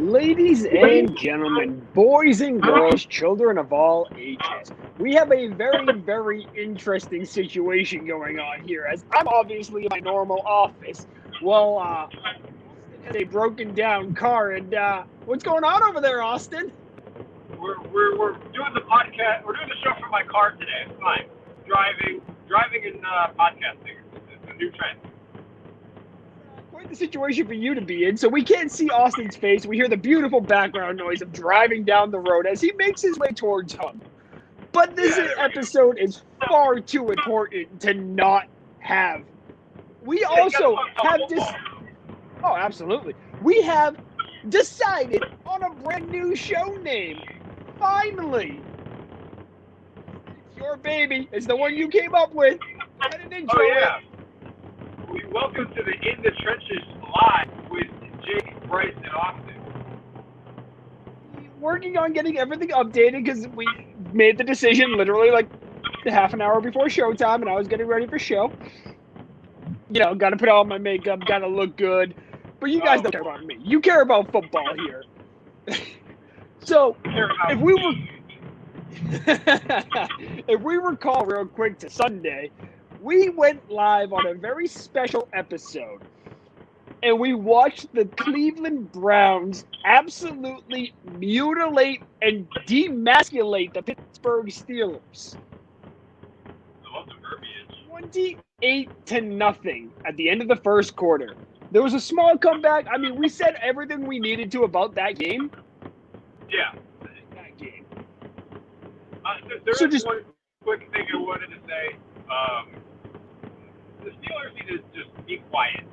Ladies and gentlemen, boys and girls, children of all ages, we have a very, very interesting situation going on here. As I'm obviously in my normal office, well, Austin has a broken down car, and what's going on over there, Austin? We're doing the podcast. We're doing the show from my car today. It's fine. Driving and podcasting. It's a new trend. Quite the situation for you to be in. So we can't see Austin's face. We hear the beautiful background noise of driving down the road as he makes his way towards home. But this episode is far too important to not have. We also have this. Oh, absolutely. We have decided on a brand new show name. Finally. It's your baby. It's the one you came up with. Get an intro. Oh, yeah. Welcome to the In the Trenches Live with Jake, Bryce, and Austin. Working on getting everything updated because we made the decision literally like half an hour before showtime, and I was getting ready for show. You know, got to put on my makeup, got to look good. But you guys don't care about me. You care about football here. So, if we recall real quick to Sunday, we went live on a very special episode, and we watched the Cleveland Browns absolutely mutilate and demasculate the Pittsburgh Steelers. I love the verbiage. 28-0 at the end of the first quarter. There was a small comeback. I mean, we said everything we needed to about that game. Yeah. That game. There is one quick thing I wanted to say. The Steelers need to just be quiet.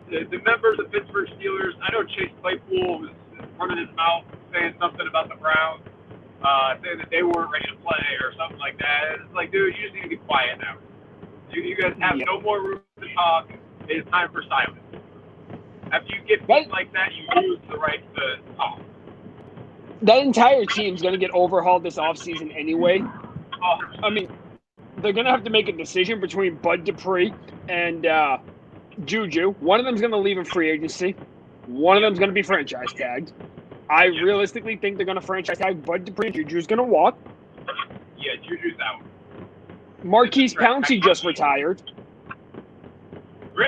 The members of the Pittsburgh Steelers, I know Chase Claypool was running his mouth saying something about the Browns, saying that they weren't ready to play or something like that. It's like, dude, you just need to be quiet now. You guys have no more room to talk. It's time for silence. After you get beat like that, you lose the right to talk. That entire team's going to get overhauled this offseason anyway. I mean, they're going to have to make a decision between Bud Dupree and Juju. One of them's going to leave in free agency. One of them's going to be franchise tagged. I realistically think they're going to franchise tag Bud Dupree. Juju's going to walk. Yeah, Juju's out. Marquise Pouncey just retired.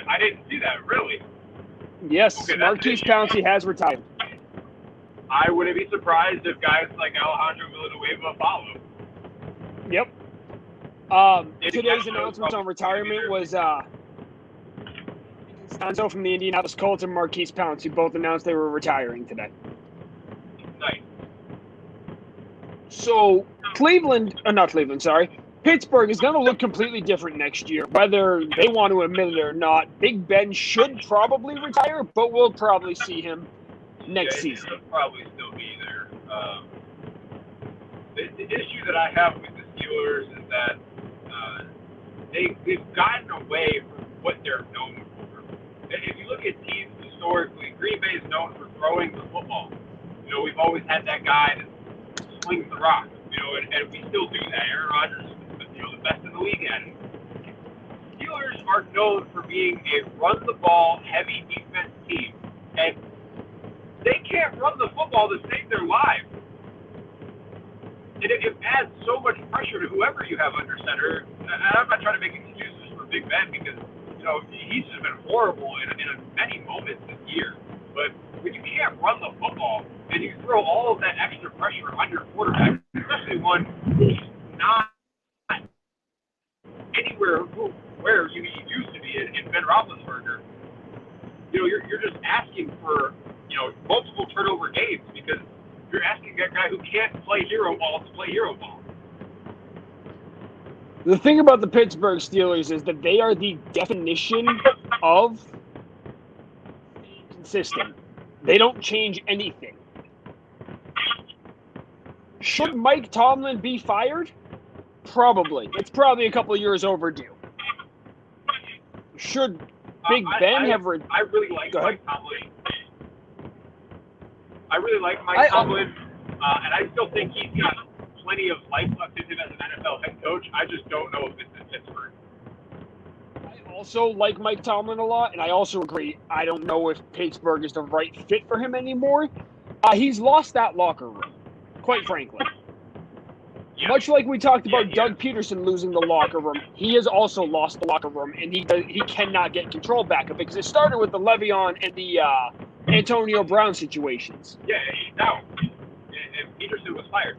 I didn't see that, really. Yes, okay, Marquise Pouncey has retired. I wouldn't be surprised if guys like Alejandro Villanueva follow. Yep. Today's announcement on retirement was Stanzo from the Indianapolis Colts and Marquise Pouncey both announced they were retiring today. Nice. So Pittsburgh is going to look completely different next year, whether they want to admit it or not. Big Ben should probably retire, but we'll probably see him next season. He'll probably still be there. The issue that I have with the Steelers is that they've gotten away from what they're known for. If you look at teams historically, Green Bay is known for throwing the football. You know, we've always had that guy that slings the rock. You know, and we still do that. Aaron Rodgers is the best in the league at it. Steelers are known for being a run-the-ball, heavy defense team, and they can't run the football to save their lives. And it adds so much pressure to whoever you have under center. And I'm not trying to make excuses for Big Ben because, you know, he's just been horrible in many moments this year. But when you can't run the football and you throw all of that extra pressure on your quarterback, especially one who's not anywhere where you used to be in Ben Roethlisberger, you know, you're just asking for, you know, multiple turnover games because you're asking a guy who can't play hero ball to play hero ball. The thing about the Pittsburgh Steelers is that they are the definition of consistent. They don't change anything. Should Mike Tomlin be fired? Probably. It's probably a couple of years overdue. Should Big Ben have... I really like Mike Tomlin. I really like Mike Tomlin, and I still think he's got plenty of life left in him as an NFL head coach. I just don't know if it's in Pittsburgh. I also like Mike Tomlin a lot, and I also agree. I don't know if Pittsburgh is the right fit for him anymore. He's lost that locker room, quite frankly. Yeah. Much like we talked about Doug Peterson losing the locker room, he has also lost the locker room, and he cannot get control back of it because it started with the Le'Veon and the Antonio Brown situations. Yeah, he's out. And Peterson was fired.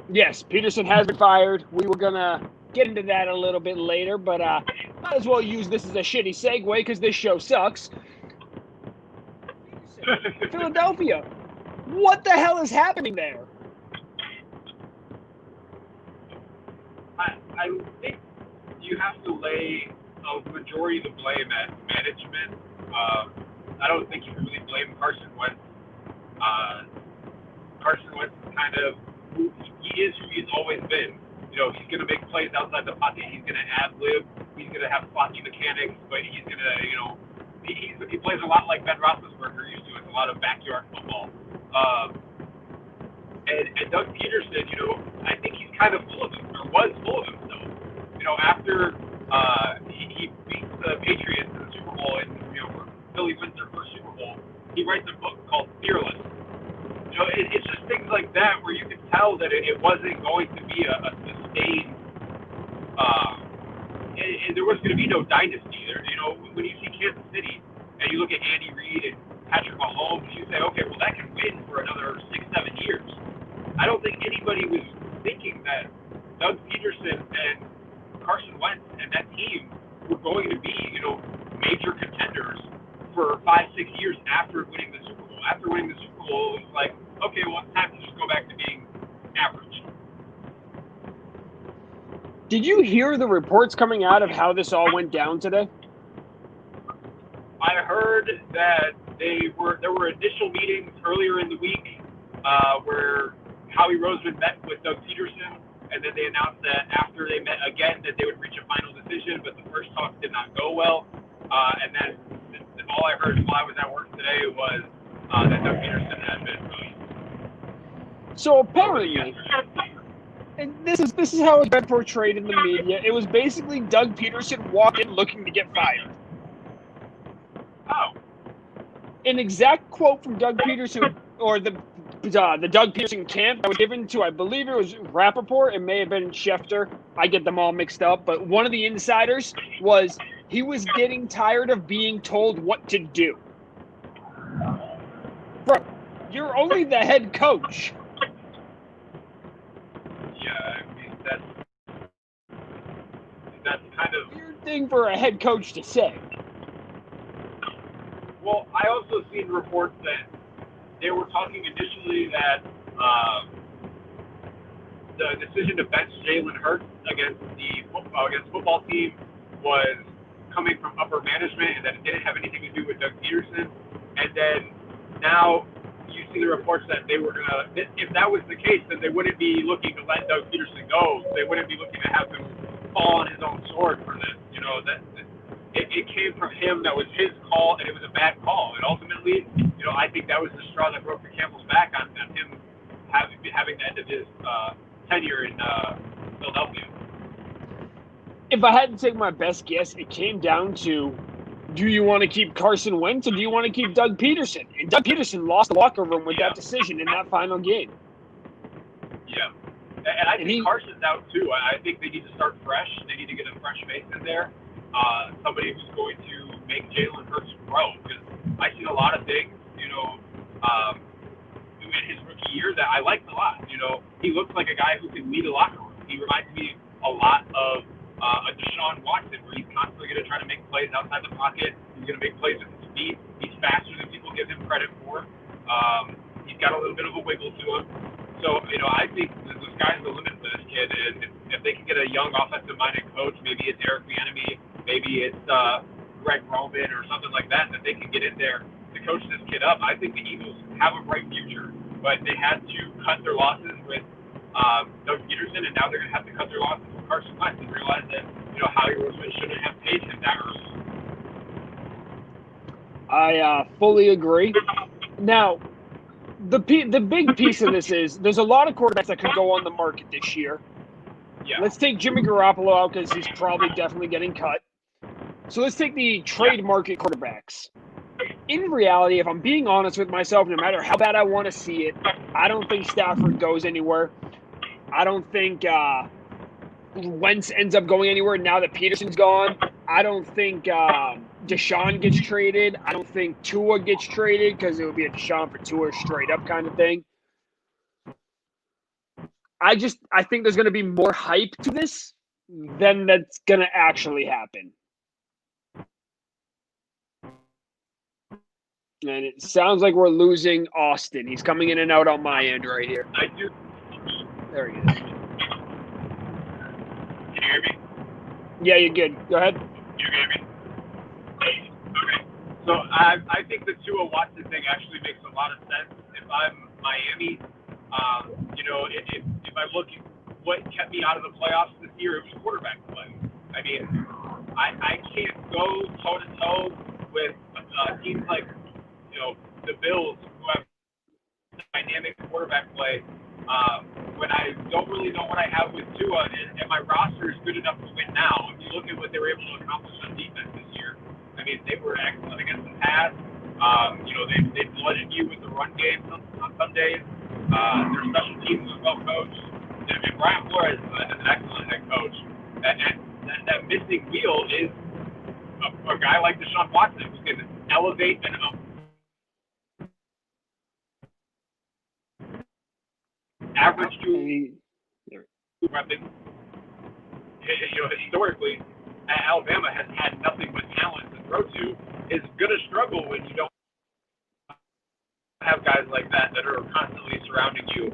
Yes, Peterson has been fired. We were going to get into that a little bit later, but might as well use this as a shitty segue because this show sucks. Philadelphia. What the hell is happening there? I think you have to lay a majority of the blame at management. I don't think you can really blame Carson Wentz. Carson Wentz is kind of he is who he's always been. You know, he's going to make plays outside the pocket. He's going to ad-lib. He's going to have sloppy mechanics, but he's going to, you know, he plays a lot like Ben Roethlisberger used to. It's a lot of backyard football. And Doug Peterson, you know, I think he's kind of full of himself, or was full of himself. You know, after he beats the Patriots in the Super Bowl, and you know, Philly wins their first Super Bowl, he writes a book called Fearless. You know, it's just things like that where you can tell that it wasn't going to be a sustained. And there was going to be no dynasty there. You know, when you see Kansas City and you look at Andy Reid and Patrick Mahomes, you say, okay, well, that can win for another 6-7 years. I don't think anybody was thinking that Doug Peterson and Carson Wentz and that team were going to be, you know, major contenders for 5-6 years after winning the Super Bowl. After winning the Super Bowl, it was like, okay, well, it's time to just go back to being average. Did you hear the reports coming out of how this all went down today? I heard that there were initial meetings earlier in the week where Howie Roseman met with Doug Peterson, and then they announced that after they met again that they would reach a final decision, but the first talks did not go well. And then all I heard while I was at work today was that Doug Peterson had been released. So apparently, and this is how it's been portrayed in the media. It was basically Doug Peterson walked in looking to get fired. Oh. An exact quote from Doug Peterson, or the Doug Peterson camp that was given to, I believe it was Rappaport, it may have been Schefter. I get them all mixed up, but one of the insiders was he was getting tired of being told what to do. Bro, you're only the head coach. Yeah, I mean, that's kind of weird thing for a head coach to say. Well, I also seen reports that they were talking initially that the decision to bench Jalen Hurts against the football team was coming from upper management, and that it didn't have anything to do with Doug Peterson. And then now you see the reports that they were gonna. If that was the case, then they wouldn't be looking to let Doug Peterson go. They wouldn't be looking to have him fall on his own sword for this. You know that. It came from him. That was his call, and it was a bad call. And ultimately, you know, I think that was the straw that broke the camel's back on him having the end of his tenure in Philadelphia. If I had to take my best guess, it came down to, do you want to keep Carson Wentz or do you want to keep Doug Peterson? And Doug Peterson lost the locker room with that decision in that final game. Yeah. And I think Carson's out, too. I think they need to start fresh. They need to get a fresh face in there. Somebody who's going to make Jalen Hurts grow, because I see a lot of things, you know, in his rookie year that I liked a lot. You know, he looks like a guy who can lead a locker room. He reminds me a lot of a Deshaun Watson, where he's constantly going to try to make plays outside the pocket. He's going to make plays with his feet. He's faster than people give him credit for. He's got a little bit of a wiggle to him. So, you know, I think the sky's the limit for this kid. And if they can get a young offensive-minded coach, maybe it's Eric Bieniemy, maybe it's Greg Roman or something like that they can get in there to coach this kid up, I think the Eagles have a bright future. But they had to cut their losses with Doug Peterson, and now they're going to have to cut their losses with Carson Wentz and realize that, you know, Howie Roseman shouldn't have paid him that early. I fully agree. Now, the big piece of this is there's a lot of quarterbacks that could go on the market this year. Yeah. Let's take Jimmy Garoppolo out because he's probably definitely getting cut. So let's take the trade market quarterbacks. In reality, if I'm being honest with myself, no matter how bad I want to see it, I don't think Stafford goes anywhere. I don't think Wentz ends up going anywhere now that Peterson's gone. I don't think Deshaun gets traded. I don't think Tua gets traded because it would be a Deshaun for Tua straight up kind of thing. I think there's going to be more hype to this than that's going to actually happen. And it sounds like we're losing Austin. He's coming in and out on my end right here. I do. There he is. Can you hear me? Yeah, you're good. Go ahead. You hear me? Okay. So I think the Tua Watson thing actually makes a lot of sense. If I'm Miami, if I look at what kept me out of the playoffs this year, it was quarterback play. I mean, I can't go toe-to-toe with teams like, the Bills who have dynamic quarterback play when I don't really know what I have with Tua, and my roster is good enough to win now. If you look at what they were able to accomplish on defense this year, I mean, they were excellent against the pass. They flooded you with the run game on some days. Their special teams was well coached. And Brian Flores is an excellent head coach. And that missing wheel is a guy like Deshaun Watson who can elevate and average two weapons. Historically, Alabama has had nothing but talent to throw to. Is going to struggle when you don't have guys like that are constantly surrounding you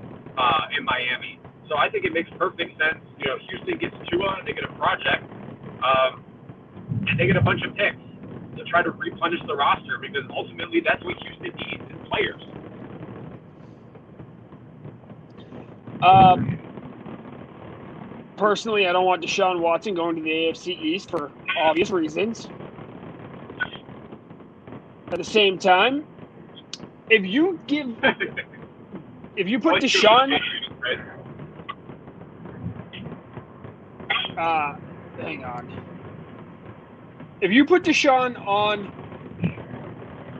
in Miami. So I think it makes perfect sense. Houston gets Tua, they get a project, and they get a bunch of picks to try to replenish the roster because ultimately that's what Houston needs is players. Personally, I don't want Deshaun Watson going to the AFC East for obvious reasons. At the same time, if you put Deshaun, hang on. If you put Deshaun on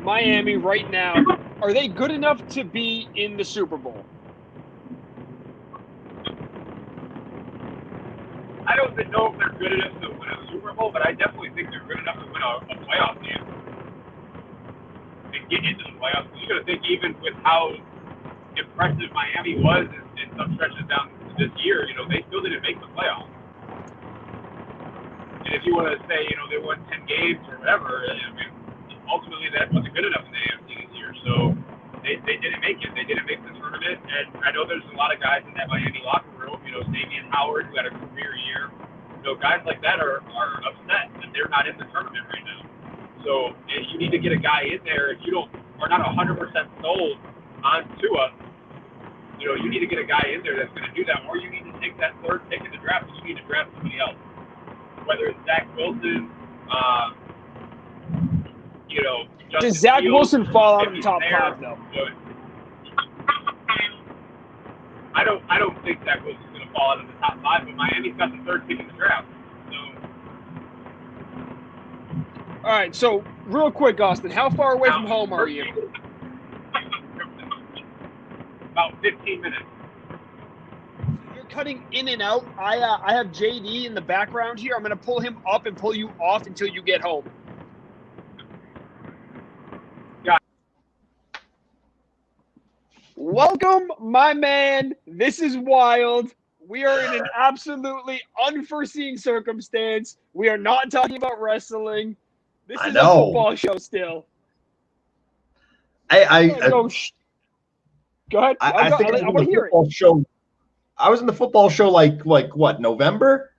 Miami right now, are they good enough to be in the Super Bowl? I don't know if they're good enough to win a Super Bowl, but I definitely think they're good enough to win a playoff game and get into the playoffs. You got to think even with how impressive Miami was in some stretches down this year, they still didn't make the playoffs. And if you want to say, they won 10 games or whatever, I mean, ultimately that wasn't good enough in the AFC this year. So they didn't make it. They didn't make the tournament. And I know there's a lot of guys in that Miami locker room, Damian Howard, who had a career year. Guys like that are upset that they're not in the tournament right now. So you need to get a guy in there. If you are not 100% sold on Tua, you need to get a guy in there that's going to do that. Or you need to take that third pick in the draft and you need to draft somebody else. Whether it's Zach Wilson, does Zach Wilson fall out of the top 5 though? I don't think Zach Wilson's going to fall out of the top 5, but Miami's got the third pick in the draft. So. All right, so real quick, Austin, how far away from home are you? About 15 minutes. You're cutting in and out. I have JD in the background here. I'm going to pull him up and pull you off until you get home. Welcome, my man. This is wild. We are in an absolutely unforeseen circumstance. We are not talking about wrestling. This is a football show still. Go ahead. I think I want to hear it. Show. I was in the football show like what, November?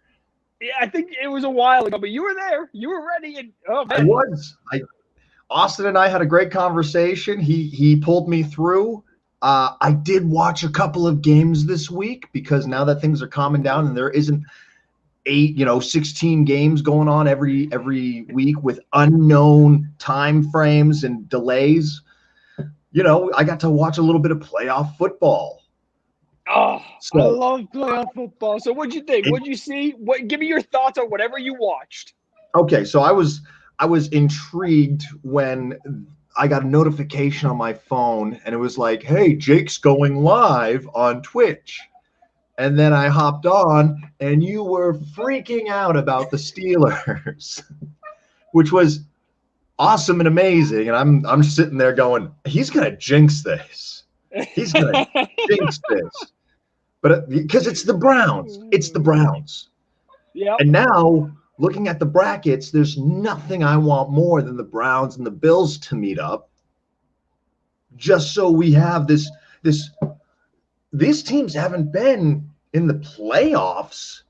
Yeah, I think it was a while ago, but you were there. You were ready. And I was. Austin and I had a great conversation. He pulled me through. I did watch a couple of games this week because now that things are calming down and there isn't 16 games going on every week with unknown time frames and delays. I got to watch a little bit of playoff football. Oh, so, I love playoff football. So what'd you think? What'd you see? Give me your thoughts on whatever you watched. Okay, so I was intrigued when I got a notification on my phone and it was like, "Hey, Jake's going live on Twitch." And then I hopped on and you were freaking out about the Steelers, which was awesome and amazing. And I'm sitting there going, "He's going to jinx this. He's going to jinx this." But because it's the Browns. It's the Browns. Yep. And now, looking at the brackets, there's nothing I want more than the Browns and the Bills to meet up. Just so we have this. These teams haven't been in the playoffs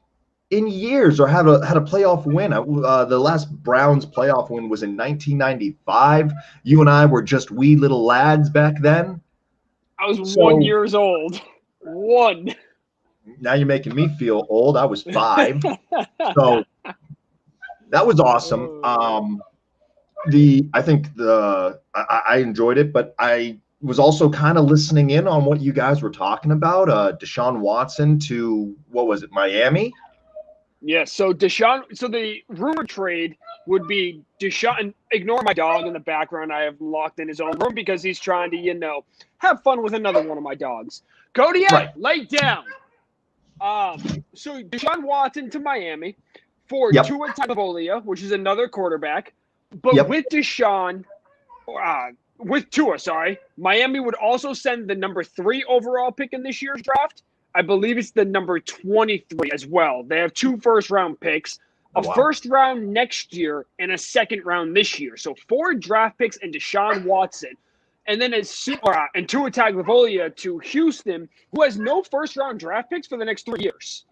in years or had a playoff win. The last Browns playoff win was in 1995. You and I were just wee little lads back then. I was 1 year old. One. Now you're making me feel old. I was 5. So that was awesome. I enjoyed it, but I was also kind of listening in on what you guys were talking about. Deshaun Watson to, what was it, Miami? Yeah, so the rumor trade would be Deshaun. Ignore my dog in the background. I have locked in his own room because he's trying to, have fun with another one of my dogs. Kodiak, Right. lay down. So Deshaun Watson to Miami for Tua Tagovailoa, which is another quarterback. But with Deshaun, with Tua, Miami would also send the number 3 overall pick in this year's draft. I believe it's the number 23 as well. They have 2 first-round picks, a first round next year, and a second round this year. So 4 draft picks and Deshaun Watson. And then and Tua Tagovailoa to Houston, who has no first-round draft picks for the next 3 years.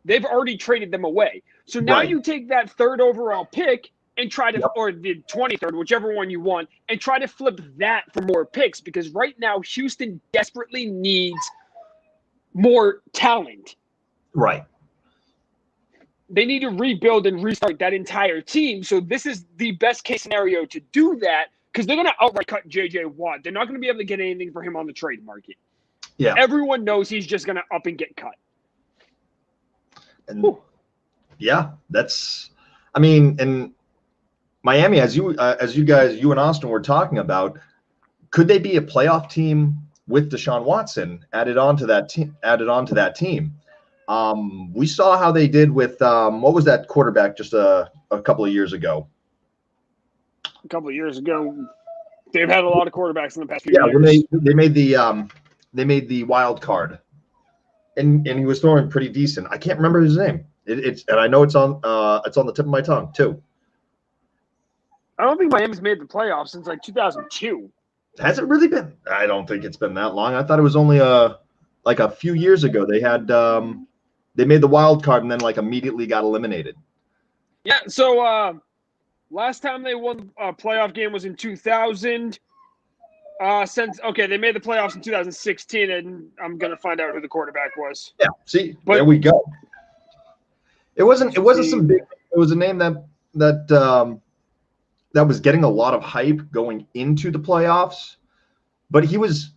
They've already traded them away. So now you take that 3rd overall pick and try to, or the 23rd, whichever one you want, and try to flip that for more picks, because right now Houston desperately needs more talent. Right. They need to rebuild and restart that entire team. So this is the best case scenario to do that, because they're going to outright cut J.J. Watt. They're not going to be able to get anything for him on the trade market. Yeah. Everyone knows he's just going to up and get cut. And that's, and Miami, as you guys, you and Austin were talking about, could they be a playoff team with Deshaun Watson added on to that team? We saw how they did with what was that quarterback just a couple of years ago? A couple of years ago, they've had a lot of quarterbacks in the past few years. When they made the wild card, and he was throwing pretty decent. I can't remember his name. And I know it's on the tip of my tongue too. I don't think Miami's made the playoffs since like 2002. Has it really been? I don't think it's been that long. I thought it was only like a few years ago. They had they made the wild card and then like immediately got eliminated. Yeah. So last time they won a playoff game was in 2000. They made the playoffs in 2016, and I'm gonna find out who the quarterback was. Yeah. See, there we go. It wasn't some big. It was a name that was getting a lot of hype going into the playoffs, but he was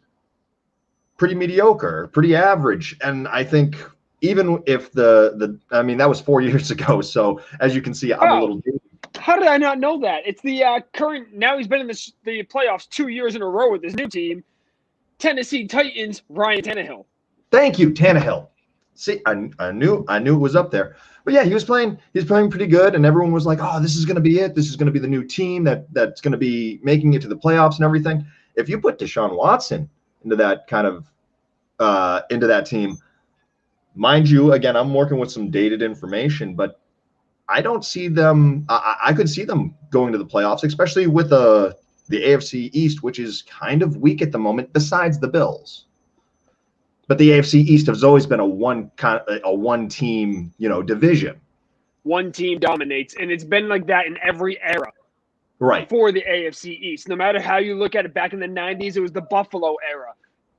pretty mediocre, pretty average. And I think even if that was 4 years ago. So as you can see, I'm a little dated. How did I not know that? It's the current, now he's been in the playoffs 2 years in a row with his new team, Tennessee Titans, Ryan Tannehill. Thank you, Tannehill. See, I knew it was up there. But yeah, he was playing pretty good, and everyone was like, "Oh, this is going to be it. This is going to be the new team that's going to be making it to the playoffs and everything." If you put Deshaun Watson into that kind of into that team, mind you, again, I'm working with some dated information, but I don't see them. I could see them going to the playoffs, especially with the AFC East, which is kind of weak at the moment, besides the Bills. But the AFC East has always been a one team, division. One team dominates, and it's been like that in every era. Right. For the AFC East. No matter how you look at it, back in the 90s, it was the Buffalo era.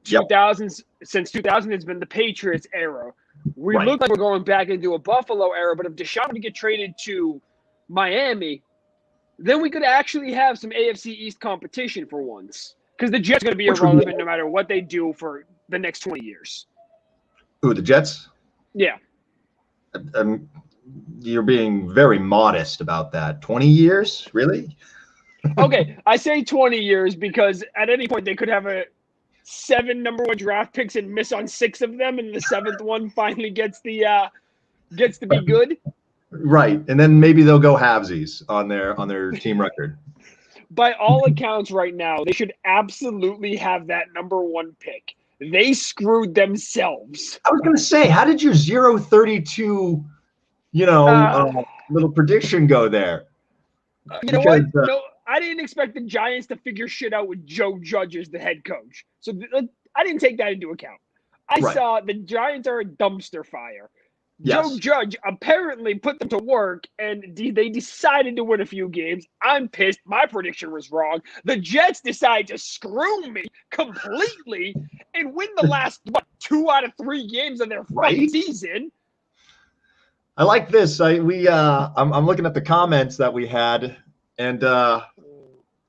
2000s, since 2000, it's been the Patriots era. We look like we're going back into a Buffalo era, but if Deshaun would get traded to Miami, then we could actually have some AFC East competition for once. Because the Jets are going to be irrelevant no matter what they do for the next 20 years. Who, the Jets? Yeah. You're being very modest about that. 20 years? Really? Okay, I say 20 years because at any point they could have 7 number 1 draft picks and miss on 6 of them, and the 7th one finally gets to be good. Right. And then maybe they'll go halvesies on their team record. By all accounts right now, they should absolutely have that number 1 pick. They screwed themselves. I was going to say, how did your 0-32, little prediction go there? You know what? No, I didn't expect the Giants to figure shit out with Joe Judge as the head coach. So I didn't take that into account. I saw the Giants are a dumpster fire. Yes. Joe Judge apparently put them to work, and they decided to win a few games. I'm pissed. My prediction was wrong. The Jets decided to screw me completely and win the last 2 out of 3 games of their season. I like this. I'm looking at the comments that we had, and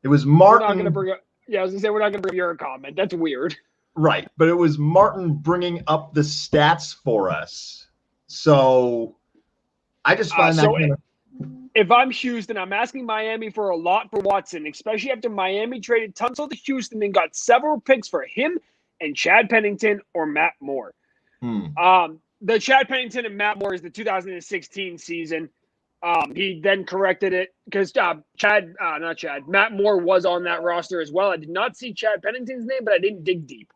it was Martin. We're not gonna bring up, I was gonna say we're not gonna bring up your comment. That's weird. Right, but it was Martin bringing up the stats for us. So I just find that. If I'm Houston, I'm asking Miami for a lot for Watson, especially after Miami traded Tunsil to Houston and got several picks for him and Chad Pennington or Matt Moore. The Chad Pennington and Matt Moore is the 2016 season. He then corrected it because Matt Moore was on that roster as well. I did not see Chad Pennington's name, but I didn't dig deep.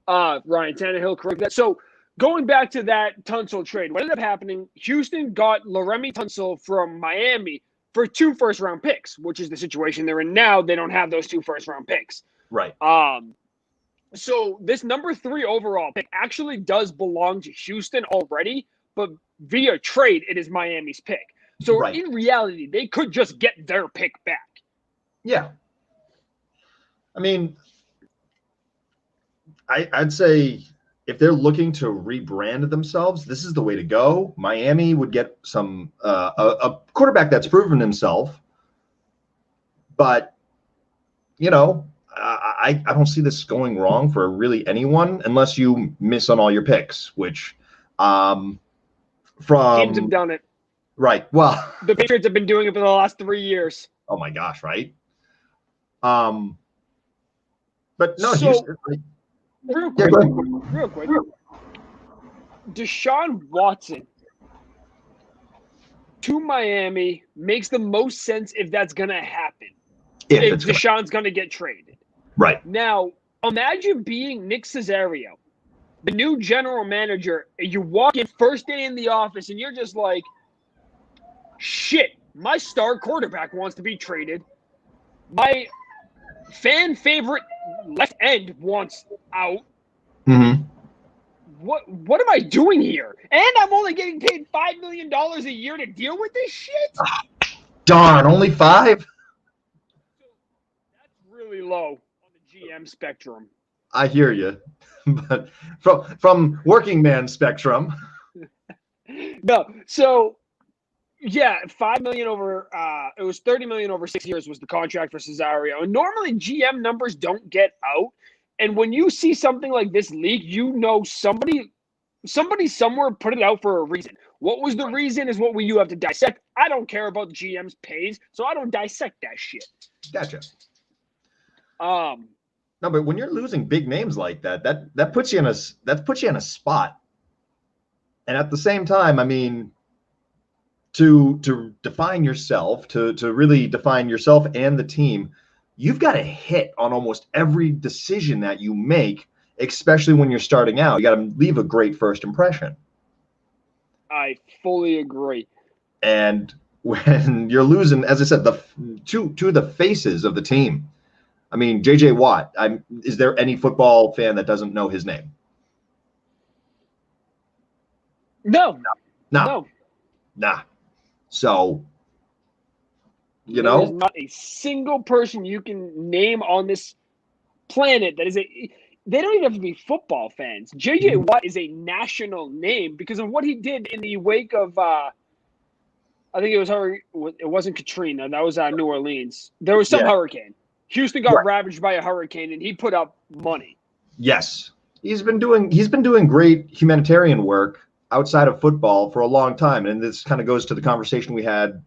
Ryan Tannehill corrected that. So going back to that Tunsil trade, what ended up happening, Houston got Laremy Tunsil from Miami for 2 first-round picks, which is the situation they're in now. They don't have those 2 first-round picks. Right. So this number 3 overall pick actually does belong to Houston already, but via trade, it is Miami's pick. So in reality, they could just get their pick back. Yeah. I mean, I'd say if they're looking to rebrand themselves, this is the way to go. Miami would get some a quarterback that's proven himself, but I don't see this going wrong for really anyone unless you miss on all your picks, which teams have done it. Right. Well, the Patriots have been doing it for the last 3 years. Oh my gosh, right? But no, so, real quick. Deshaun Watson to Miami makes the most sense if that's going to happen. If Deshaun's going to get traded. Right. Now, imagine being Nick Caserio, the new general manager, and you walk in first day in the office and you're just like, shit, my star quarterback wants to be traded. My fan favorite left end wants out. Mm-hmm. What am I doing here? And I'm only getting paid $5 million a year to deal with this shit? Darn, only 5? That's really low on the GM spectrum. I hear you. But from working man spectrum. No, so yeah, $5 million over it was $30 million over 6 years was the contract for Caserio. And normally GM numbers don't get out. And when you see something like this leak, somebody somewhere put it out for a reason. What was the reason is what you have to dissect. I don't care about the GM's pays, so I don't dissect that shit. Gotcha. No, but when you're losing big names like that puts you in a spot. And at the same time, I mean, to define yourself, to really define yourself and the team, you've got to hit on almost every decision that you make, especially when you're starting out. You got to leave a great first impression. I fully agree. And when you're losing, as I said, the two of the faces of the team. I mean, J.J. Watt. Is there any football fan that doesn't know his name? No. So, there's not a single person you can name on this planet that is they don't even have to be football fans. J.J. Watt is a national name because of what he did in the wake of, I think it wasn't Katrina. That was New Orleans. There was some hurricane. Houston got ravaged by a hurricane, and he put up money. Yes. He's been doing great humanitarian work. outside of football for a long time. And this kind of goes to the conversation we had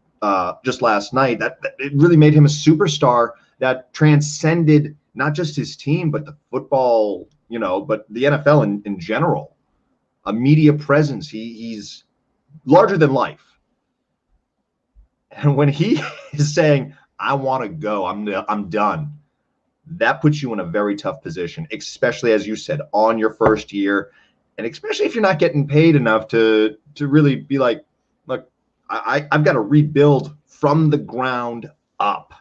just last night, that it really made him a superstar that transcended not just his team, but the football, but the NFL in general. A media presence. He's larger than life. And when he is saying, I want to go, I'm done, that puts you in a very tough position, especially, as you said, on your first year, and especially if you're not getting paid enough to really be like, look, I've got to rebuild from the ground up.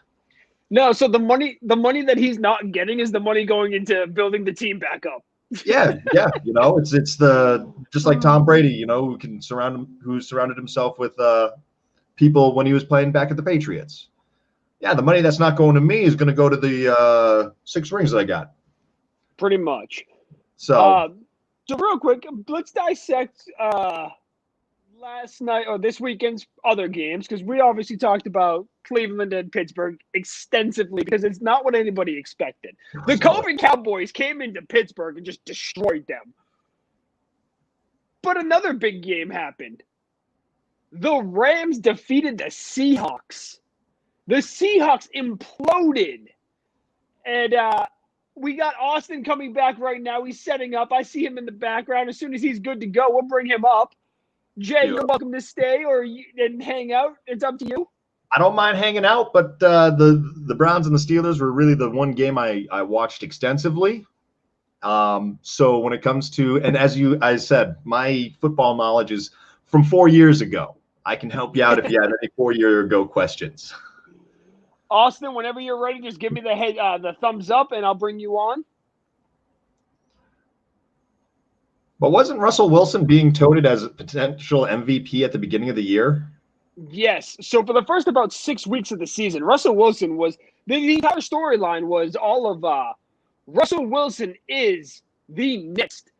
No, so the money that he's not getting is the money going into building the team back up. Yeah. It's the just like Tom Brady, who surrounded himself with people when he was playing back at the Patriots. Yeah, the money that's not going to me is going to go to the 6 rings that I got. Pretty much. So real quick, let's dissect last night or this weekend's other games, because we obviously talked about Cleveland and Pittsburgh extensively because it's not what anybody expected. The COVID Cowboys came into Pittsburgh and just destroyed them. But another big game happened. The Rams defeated the Seahawks. The Seahawks imploded. And we got Austin coming back right now. He's setting up. I see him in the background. As soon as he's good to go, we'll bring him up. Jay, You're welcome to stay and hang out. It's up to you. I don't mind hanging out, but the Browns and the Steelers were really the one game I watched extensively. So when it comes to, and as I said, my football knowledge is from 4 years ago. I can help you out if you have any 4-year-ago questions. Austin, whenever you're ready, just give me the thumbs up, and I'll bring you on. But wasn't Russell Wilson being touted as a potential MVP at the beginning of the year? Yes. So for the first about 6 weeks of the season, Russell Wilson was the entire storyline was all of Russell Wilson is the next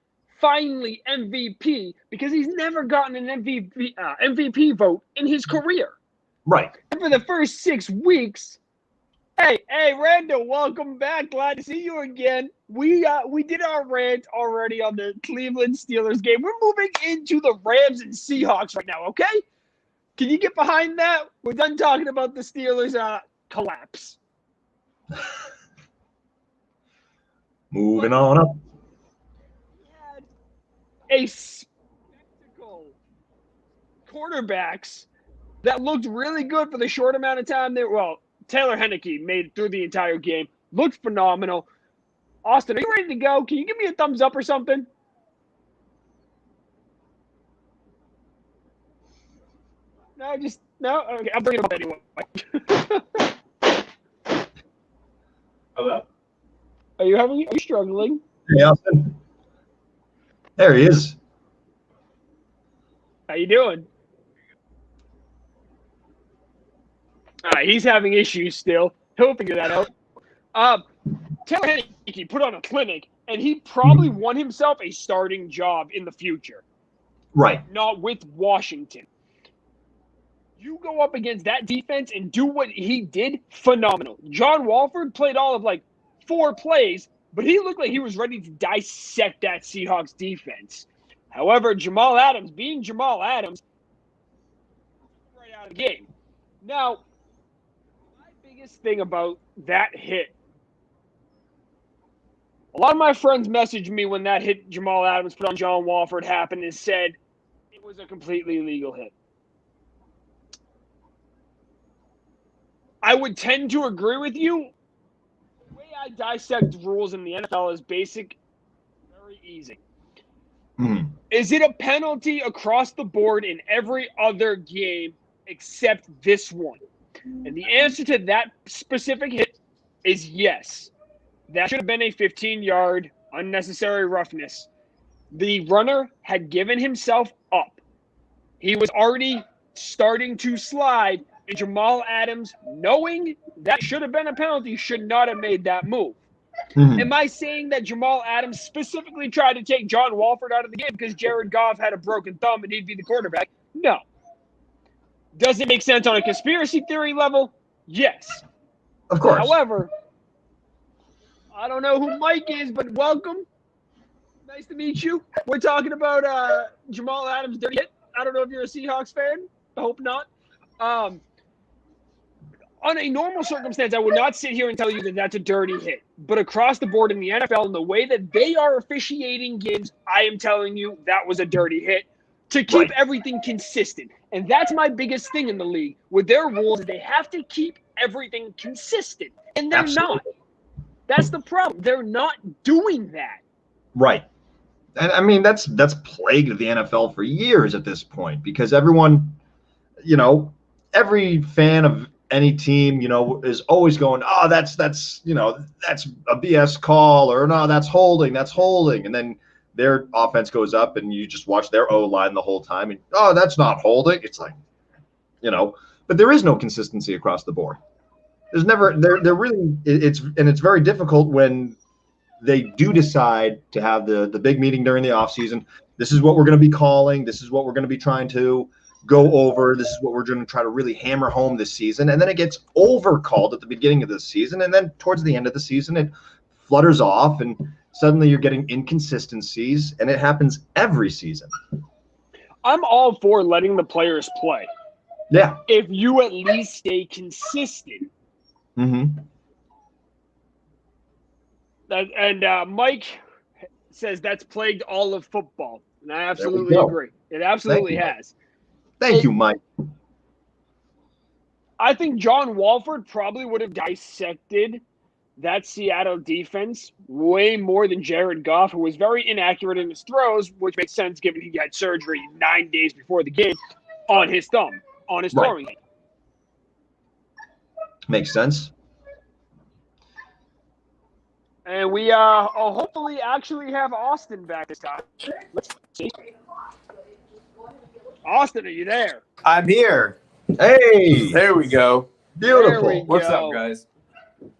finally MVP because he's never gotten an MVP vote in his career. Right. And for the first 6 weeks, hey, Randall, welcome back. Glad to see you again. We did our rant already on the Cleveland Steelers game. We're moving into the Rams and Seahawks right now, okay? Can you get behind that? We're done talking about the Steelers' collapse. Moving on up. A spectacle quarterbacks that looked really good for the short amount of time there. Well, Taylor Heineke made it through the entire game. Looked phenomenal. Austin, are you ready to go? Can you give me a thumbs up or something? No. Okay, I'll bring it up anyway. Hello. Are you struggling? Hey, Austin. There he is. How you doing? All right, he's having issues still. He'll figure that out. Taylor Heineke put on a clinic, and he probably won himself a starting job in the future. Right. Not with Washington. You go up against that defense and do what he did, phenomenal. John Wolford played all of 4 plays, but he looked like he was ready to dissect that Seahawks defense. However, Jamal Adams, being Jamal Adams, right out of the game. Now, my biggest thing about that hit, a lot of my friends messaged me when that hit Jamal Adams put on John Wolford happened and said it was a completely illegal hit. I would tend to agree with you. The way I dissect rules in the NFL is basic, very easy. Mm-hmm. Is it a penalty across the board in every other game except this one? And the answer to that specific hit is yes. That should have been a 15-yard unnecessary roughness. The runner had given himself up. He was already starting to slide. And Jamal Adams, knowing that should have been a penalty, should not have made that move. Mm-hmm. Am I saying that Jamal Adams specifically tried to take John Wolford out of the game because Jared Goff had a broken thumb and he'd be the quarterback? No. Does it make sense on a conspiracy theory level? Yes. Of course. However, I don't know who Mike is, but welcome. Nice to meet you. We're talking about Jamal Adams' dirty hit. I don't know if you're a Seahawks fan. I hope not. On a normal circumstance, I would not sit here and tell you that that's a dirty hit. But across the board in the NFL and the way that they are officiating games, I am telling you that was a dirty hit to keep everything consistent. And that's my biggest thing in the league. With their rules, they have to keep everything consistent. And they're not. That's the problem. They're not doing that. Right. And I mean, that's plagued the NFL for years at this point, because everyone, every fan of any team, is always going, oh, that's a BS call, or no, that's holding. And then their offense goes up and you just watch their O-line the whole time. And, oh, that's not holding. It's like, but there is no consistency across the board. There's never, they're really, it's very difficult when they do decide to have the big meeting during the offseason. This is what we're going to be calling. This is what we're going to be trying to go over. This is what we're going to try to really hammer home this season. And then it gets overcalled at the beginning of the season. And then towards the end of the season, it flutters off and suddenly you're getting inconsistencies, and it happens every season. I'm all for letting the players play. Yeah. If you at least stay consistent. Mm-hmm. And Mike says that's plagued all of football. And I absolutely agree. It absolutely has. Thank you, Mike. I think John Walford probably would have dissected that Seattle defense way more than Jared Goff, who was very inaccurate in his throws, which makes sense given he had surgery 9 days before the game on his thumb, on his throwing hand. Makes sense. And we hopefully actually have Austin back this time. Let's see. Austin, are you there? I'm here. Hey. There we go. Beautiful. What's up, guys?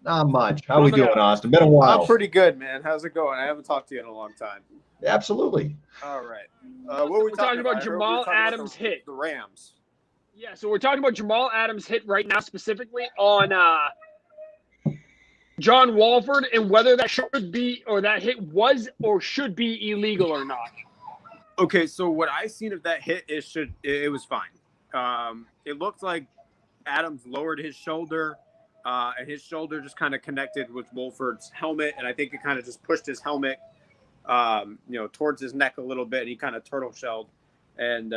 Not much. How we doing, Austin? Been a while. I'm pretty good, man. How's it going? I haven't talked to you in a long time. Absolutely. All right. What were we talking about? Jamal Adams' hit. The Rams. Yeah, so we're talking about Jamal Adams' hit right now, specifically on John Walford, and whether that should be, or that hit was or should be illegal or not. Okay, so what I seen of that hit it was fine. It looked like Adams lowered his shoulder, and his shoulder just kind of connected with Wolford's helmet, and I think it kind of just pushed his helmet, towards his neck a little bit, and he kind of turtle shelled, and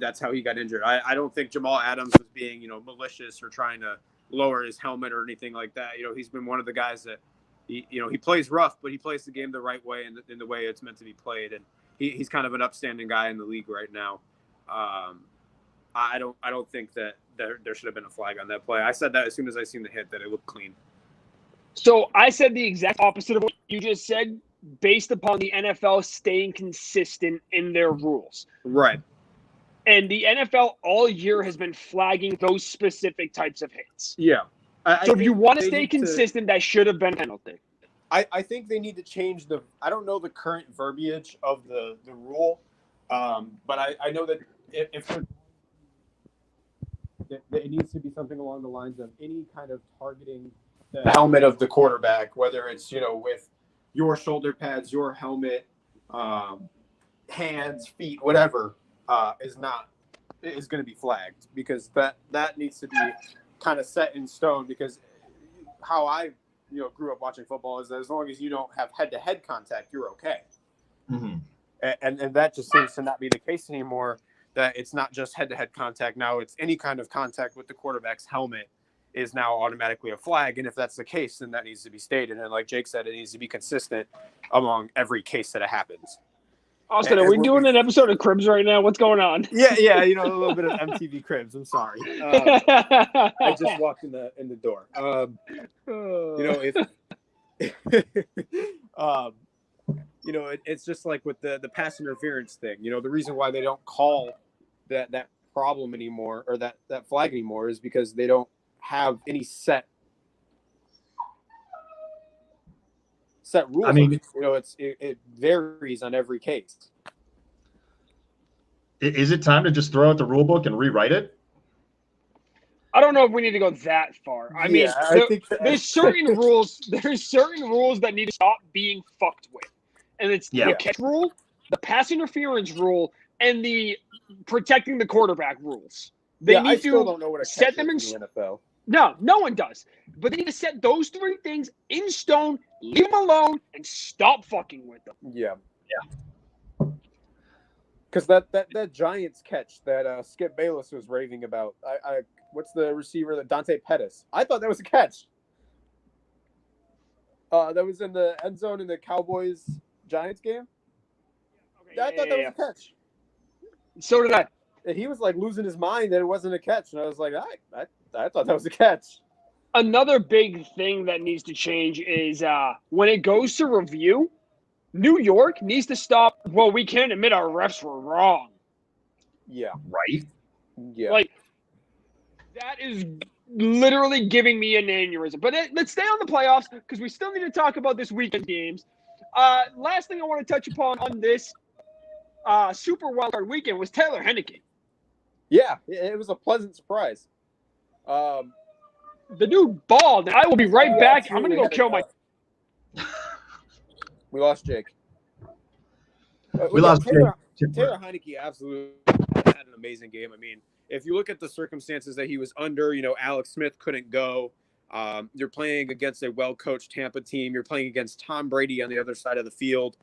that's how he got injured. I don't think Jamal Adams was being malicious or trying to lower his helmet or anything like that. He's been one of the guys that he plays rough, but he plays the game the right way and in the way it's meant to be played, and he's kind of an upstanding guy in the league right now. I don't think that there should have been a flag on that play. I said that as soon as I seen the hit, that it looked clean. So I said the exact opposite of what you just said, based upon the NFL staying consistent in their rules. Right. And the NFL all year has been flagging those specific types of hits. Yeah. So if you want to stay consistent, that should have been a penalty. I think they need to change I don't know the current verbiage of the rule, but I know that if it needs to be something along the lines of any kind of targeting the helmet of the quarterback, whether it's, with your shoulder pads, your helmet, hands, feet, whatever, is going to be flagged, because that needs to be kind of set in stone, because how I grew up watching football is that as long as you don't have head-to-head contact, you're okay. Mm-hmm. And that just seems to not be the case anymore, that it's not just head-to-head contact. Now it's any kind of contact with the quarterback's helmet is now automatically a flag. And if that's the case, then that needs to be stated. And like Jake said, it needs to be consistent among every case that it happens. Austin, are we doing an episode of Cribs right now? What's going on? Yeah, a little bit of MTV Cribs. I'm sorry. I just walked in the door. It's just like with the pass interference thing. The reason why they don't call that problem anymore, or that flag anymore, is because they don't have any set rules. I mean, it varies on every case. Is it time to just throw out the rule book and rewrite it? I don't know if we need to go that far. I mean, there's certain rules. There's certain rules that need to stop being fucked with. and it's Yeah. the catch rule, the pass interference rule, and the protecting the quarterback rules. They need I still to don't know what a set catch them in is in the NFL. No one does. But they need to set those 3 things in stone, leave them alone, and stop fucking with them. Yeah. Because that Giants catch that Skip Bayless was raving about, what's the receiver, that Dante Pettis? I thought that was a catch. That was in the end zone in the Cowboys-Giants game. Okay, I thought that was a catch. So did I. And he was like losing his mind that it wasn't a catch, and I was like, I thought that was a catch. Another big thing that needs to change is when it goes to review, New York needs to stop. Well, we can't admit our refs were wrong. Yeah. Right? Yeah. Like, that is literally giving me an aneurysm. But let's stay on the playoffs because we still need to talk about this weekend games. Last thing I want to touch upon on this Super Wildcard weekend was Taylor Henneke. Yeah, it was a pleasant surprise. The dude balled. I will be right back. I'm going to go kill my... We lost Jake. We lost Taylor Jake. Heineke absolutely had an amazing game. I mean, if you look at the circumstances that he was under, Alex Smith couldn't go. You're playing against a well-coached Tampa team. You're playing against Tom Brady on the other side of the field.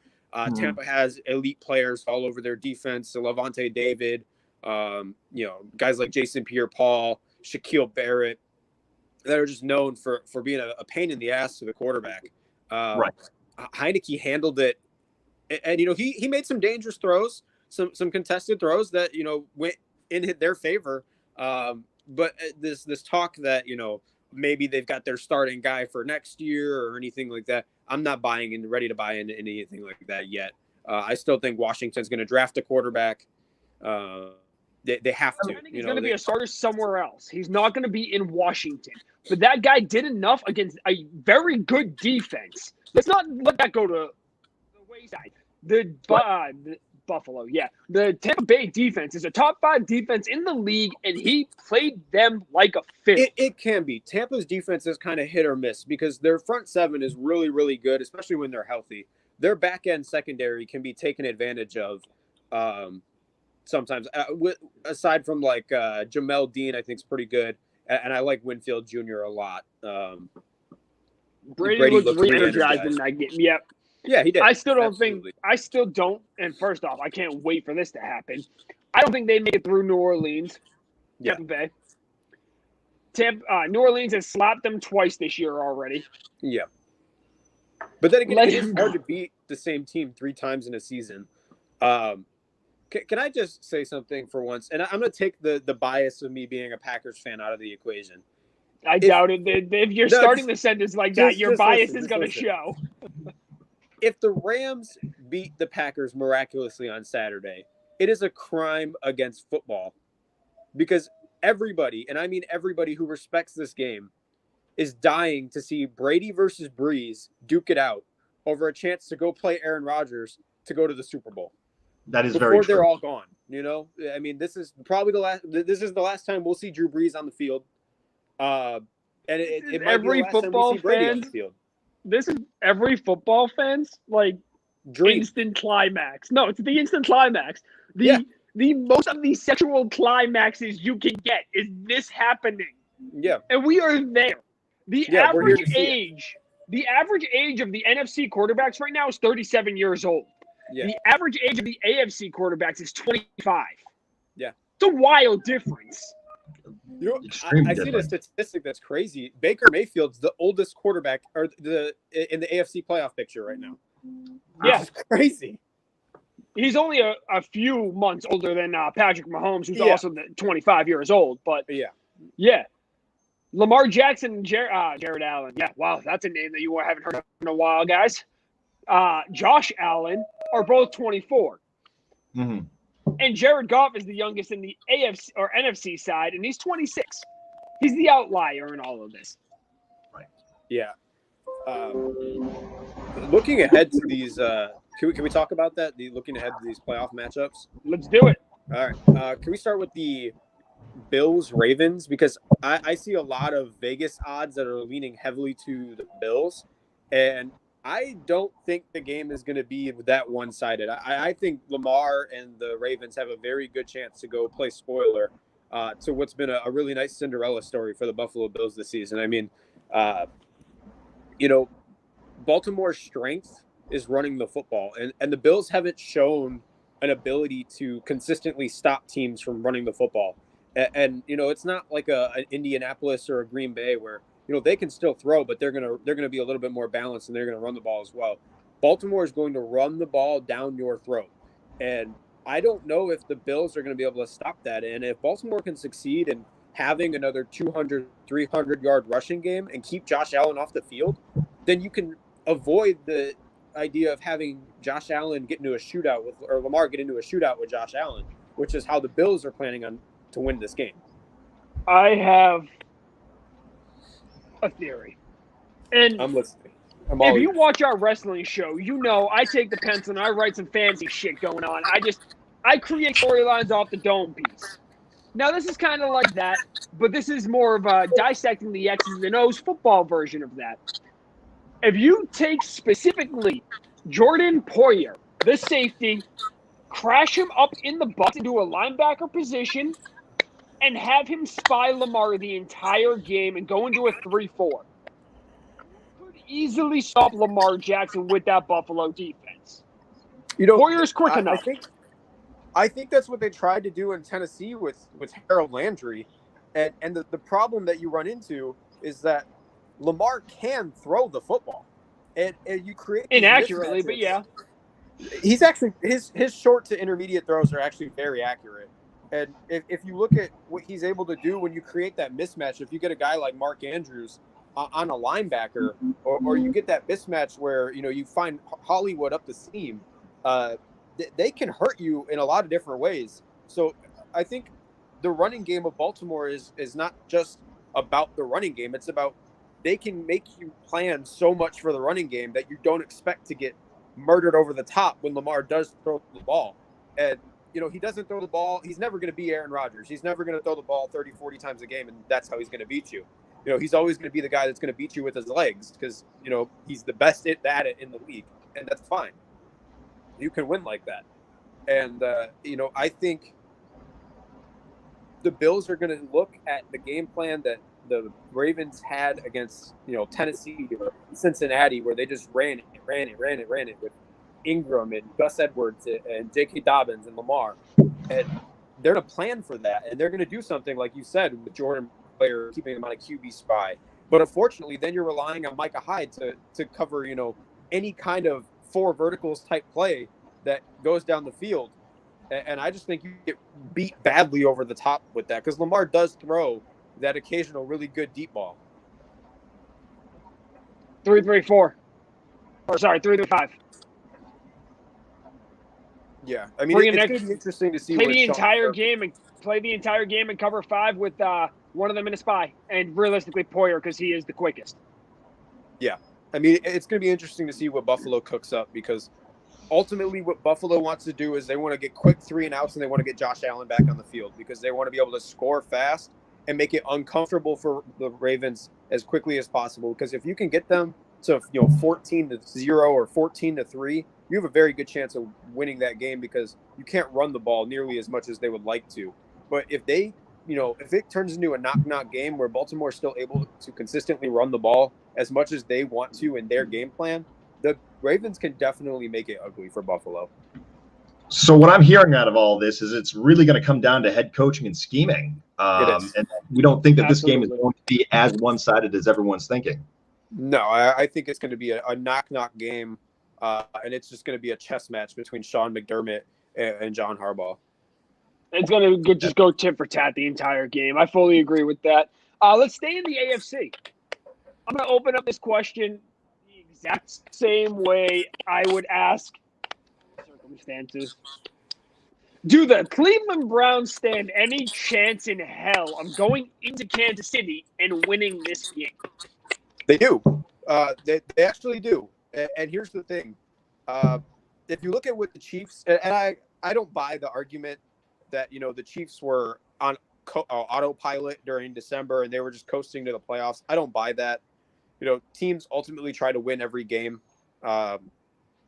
Tampa has elite players all over their defense. So Levante David, guys like Jason Pierre-Paul, Shaquille Barrett, that are just known for being a pain in the ass to the quarterback. Right. Heineke handled it, and he made some dangerous throws, some contested throws that went in their favor. But this talk that maybe they've got their starting guy for next year or anything like that, I'm not ready to buy into anything like that yet. I still think Washington's going to draft a quarterback. They have to. He's going to be a starter somewhere else. He's not going to be in Washington. But that guy did enough against a very good defense. Let's not let that go to the wayside. The Buffalo, yeah. The Tampa Bay defense is a top 5 defense in the league, and he played them like a fish. It can be. Tampa's defense is kind of hit or miss because their front 7 is really, really good, especially when they're healthy. Their back-end secondary can be taken advantage of sometimes. Aside from like Jamel Dean, I think is pretty good. And I like Winfield Jr. a lot. Brady looked re-energized in that game. Yep. Yeah, he did. I still don't. And first off, I can't wait for this to happen. I don't think they make it through New Orleans. Yeah. Tampa Bay. New Orleans has slapped them twice this year already. Yeah. But then again, it's hard to beat the same team 3 times in a season. Can I just say something for once? And I'm going to take the bias of me being a Packers fan out of the equation. I doubt it. If you're starting the sentence like that, your bias is going to show. If the Rams beat the Packers miraculously on Saturday, it is a crime against football because everybody, and I mean everybody who respects this game, is dying to see Brady versus Breeze duke it out over a chance to go play Aaron Rodgers to go to the Super Bowl. That is before very true. They're all gone. I mean, this is probably the last. This is the last time we'll see Drew Brees on the field. And it might every be the last football time we see Brady on fan. the field. This is every football fan's dream. Instant climax. No, it's the instant climax. The most of these sexual climaxes you can get is this happening. Yeah, and we are there. The average age of the NFC quarterbacks right now is 37 years old. Yeah. The average age of the AFC quarterbacks is 25. Yeah. It's a wild difference. I seen a statistic that's crazy. Baker Mayfield's the oldest quarterback in the AFC playoff picture right now. Yeah. It's crazy. He's only a few months older than Patrick Mahomes, who's also 25 years old. But yeah. Lamar Jackson and Jared Allen. Yeah, wow, that's a name that you haven't heard of in a while, guys. Josh Allen are both 24. Mm-hmm. And Jared Goff is the youngest in the AFC or NFC side, and he's 26. He's the outlier in all of this. Right. Yeah. Looking ahead to these, can we talk about that? Looking ahead to these playoff matchups. Let's do it. All right. Can we start with the Bills Ravens? Because I see a lot of Vegas odds that are leaning heavily to the Bills, and I don't think the game is going to be that one-sided. I think Lamar and the Ravens have a very good chance to go play spoiler to what's been a really nice Cinderella story for the Buffalo Bills this season. I mean, uh, you know, Baltimore's strength is running the football, and the Bills haven't shown an ability to consistently stop teams from running the football. And it's not like an Indianapolis or a Green Bay where they can still throw, but they're gonna be a little bit more balanced and they're gonna run the ball as well. Baltimore is going to run the ball down your throat, and I don't know if the Bills are going to be able to stop that. And if Baltimore can succeed in having another 200, 300-yard rushing game and keep Josh Allen off the field, then you can avoid the idea of having Josh Allen get into a shootout or Lamar get into a shootout with Josh Allen, which is how the Bills are planning on to win this game. I have a theory. And I'm listening. If you watch our wrestling show, I take the pencil and I write some fancy shit going on. I create storylines off the dome piece. Now, this is kind of like that, but this is more of a dissecting the X's and O's football version of that. If you take specifically Jordan Poyer, the safety, crash him up in the box into a linebacker position, and have him spy Lamar the entire game and go into a 3-4, could easily stop Lamar Jackson with that Buffalo defense. Poyer's quick enough. I think that's what they tried to do in Tennessee with Harold Landry. And the problem that you run into is that Lamar can throw the football. And you create inaccurately, but yeah. He's actually his short to intermediate throws are actually very accurate. And if you look at what he's able to do when you create that mismatch, if you get a guy like Mark Andrews on a linebacker, or you get that mismatch where you find Hollywood up the seam, they can hurt you in a lot of different ways. So I think the running game of Baltimore is not just about the running game. It's about they can make you plan so much for the running game that you don't expect to get murdered over the top when Lamar does throw the ball. And, he doesn't throw the ball. He's never going to be Aaron Rodgers. He's never going to throw the ball 30, 40 times a game, and that's how he's going to beat you. He's always going to be the guy that's going to beat you with his legs because, he's the best at it in the league, and that's fine. You can win like that. And, I think the Bills are going to look at the game plan that the Ravens had against, Tennessee or Cincinnati, where they just ran it with Ingram and Gus Edwards and J.K. Dobbins and Lamar. And they're going to plan for that. And they're going to do something, like you said, with Jordan Player, keeping him on a QB spy. But unfortunately, then you're relying on Micah Hyde to cover, any kind of four verticals type play that goes down the field. And I just think you get beat badly over the top with that because Lamar does throw that occasional really good deep ball. 3-3-4. Or sorry, 3-3-5. Yeah, I mean, it's going to be interesting to see. Play the entire game and cover 5 with one of them in a spy, and realistically Poyer because he is the quickest. Yeah, I mean, it's going to be interesting to see what Buffalo cooks up because ultimately what Buffalo wants to do is they want to get quick 3 and outs and they want to get Josh Allen back on the field because they want to be able to score fast and make it uncomfortable for the Ravens as quickly as possible. Because if you can get them to 14-0 or 14-3, you have a very good chance of winning that game because you can't run the ball nearly as much as they would like to. But if they, if it turns into a knock-knock game where Baltimore is still able to consistently run the ball as much as they want to in their game plan, the Ravens can definitely make it ugly for Buffalo. So what I'm hearing out of all this is it's really going to come down to head coaching and scheming. And we don't think that this game is going to be as one-sided as everyone's thinking. No, I think it's going to be a knock-knock game, and it's just going to be a chess match between Sean McDermott and John Harbaugh. It's going to just go tit for tat the entire game. I fully agree with that. Let's stay in the AFC. I'm going to open up this question the exact same way I would ask circumstances. Do the Cleveland Browns stand any chance in hell of going into Kansas City and winning this game? They do. They actually do. And here's the thing. If you look at what the Chiefs – and I don't buy the argument that, the Chiefs were on autopilot during December and they were just coasting to the playoffs. I don't buy that. Teams ultimately try to win every game. And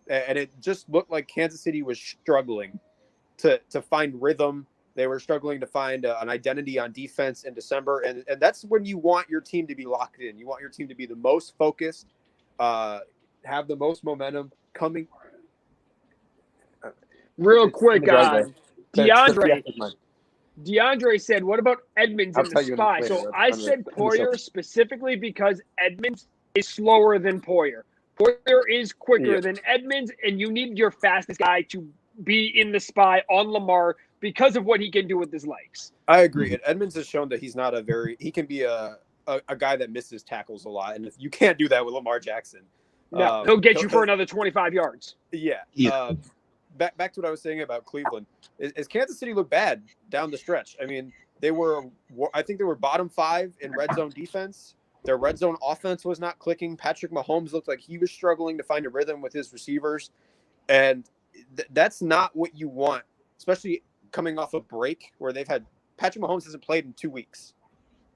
it just looked like Kansas City was struggling to find rhythm. They were struggling to find an identity on defense in December, and that's when you want your team to be locked in. You want your team to be the most focused, have the most momentum coming. Real quick, DeAndre said, what about Edmonds in the spy? So I said Poyer specifically because Edmonds is slower than Poyer. Poyer is quicker than Edmonds, and you need your fastest guy to be in the spy on Lamar because of what he can do with his legs. I agree. And Edmonds has shown that he's not he can be a guy that misses tackles a lot. And if you can't do that with Lamar Jackson. No, he'll get you for another 25 yards. Yeah. Back to what I was saying about Cleveland. Is Kansas City look bad down the stretch? I mean, I think they were bottom 5 in red zone defense. Their red zone offense was not clicking. Patrick Mahomes looked like he was struggling to find a rhythm with his receivers. And that's not what you want, especially coming off a break where Patrick Mahomes hasn't played in 2 weeks.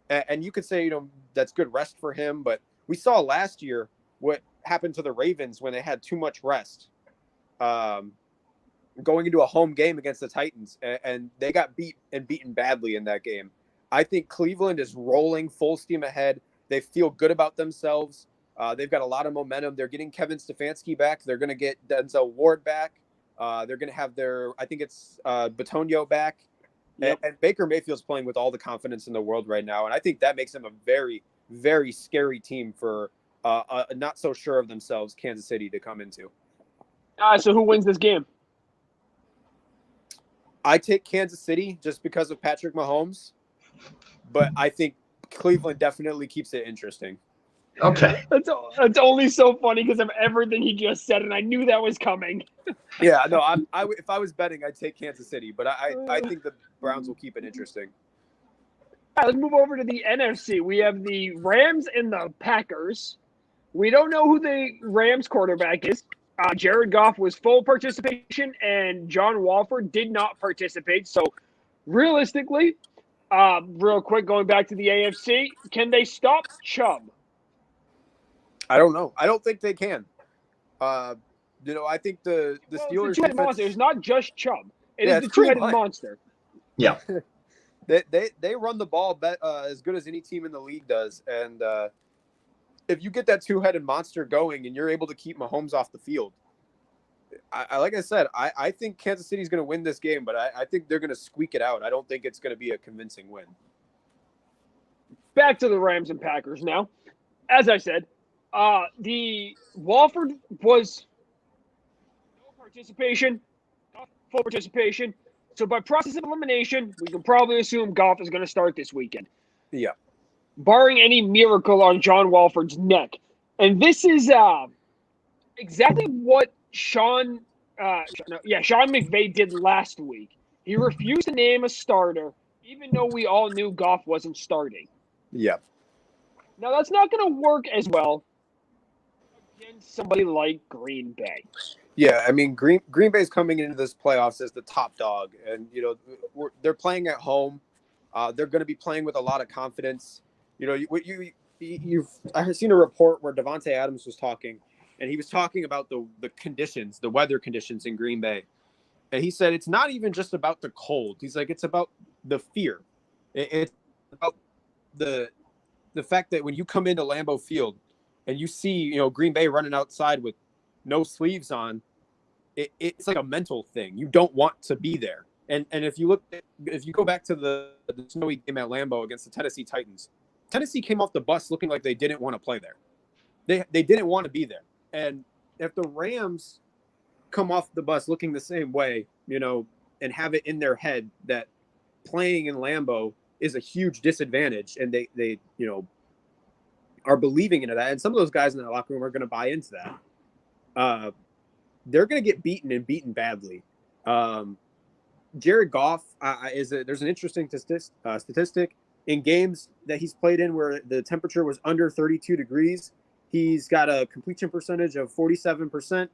And you could say, that's good rest for him. But we saw last year what happened to the Ravens when they had too much rest. Going into a home game against the Titans, and they got beaten badly in that game. I think Cleveland is rolling full steam ahead. They feel good about themselves. They've got a lot of momentum. They're getting Kevin Stefanski back. They're going to get Denzel Ward back. They're going to have I think it's Batonio back. Yep. And Baker Mayfield's playing with all the confidence in the world right now. And I think that makes them a very, very scary team for a not so sure of themselves Kansas City to come into. So who wins this game? I take Kansas City just because of Patrick Mahomes, but I think Cleveland definitely keeps it interesting. Okay. That's only so funny because of everything he just said, and I knew that was coming. Yeah, no, if I was betting, I'd take Kansas City, but I think the Browns will keep it interesting. All right, let's move over to the NFC. We have the Rams and the Packers. We don't know who the Rams quarterback is. Jared Goff was full participation, and John Walford did not participate. So, realistically, real quick, going back to the AFC, can they stop Chubb? I don't know. I don't think they can. I think the Steelers. It's the two-headed monster. It's not just Chubb. It is the two-headed monster. Yeah. They run the ball as good as any team in the league does, and if you get that two-headed monster going and you're able to keep Mahomes off the field, like I said, I think Kansas City is going to win this game, but I think they're going to squeak it out. I don't think it's going to be a convincing win. Back to the Rams and Packers now. As I said, the Walford was full participation. So by process of elimination, we can probably assume Goff is going to start this weekend. Yeah. Barring any miracle on John Walford's neck. And this is exactly what Sean McVay did last week. He refused to name a starter, even though we all knew Goff wasn't starting. Yeah. Now, that's not going to work as well against somebody like Green Bay. Yeah, I mean, Green Bay's coming into this playoffs as the top dog. And, they're playing at home. They're going to be playing with a lot of confidence. I've seen a report where Davante Adams was talking, and he was talking about the conditions, the weather conditions in Green Bay. And he said, it's not even just about the cold. He's like, it's about the fear. It's about the fact that when you come into Lambeau Field and you see, Green Bay running outside with no sleeves on, it's like a mental thing. You don't want to be there. And if you go back to the snowy game at Lambeau against the Tennessee Titans, Tennessee came off the bus looking like they didn't want to play there. They didn't want to be there. And if the Rams come off the bus looking the same way, and have it in their head that playing in Lambeau is a huge disadvantage, and they are believing into that, and some of those guys in that locker room are going to buy into that. They're going to get beaten and beaten badly. Jared Goff there's an interesting statistic in games that he's played in where the temperature was under 32 degrees. He's got a completion percentage of 47%.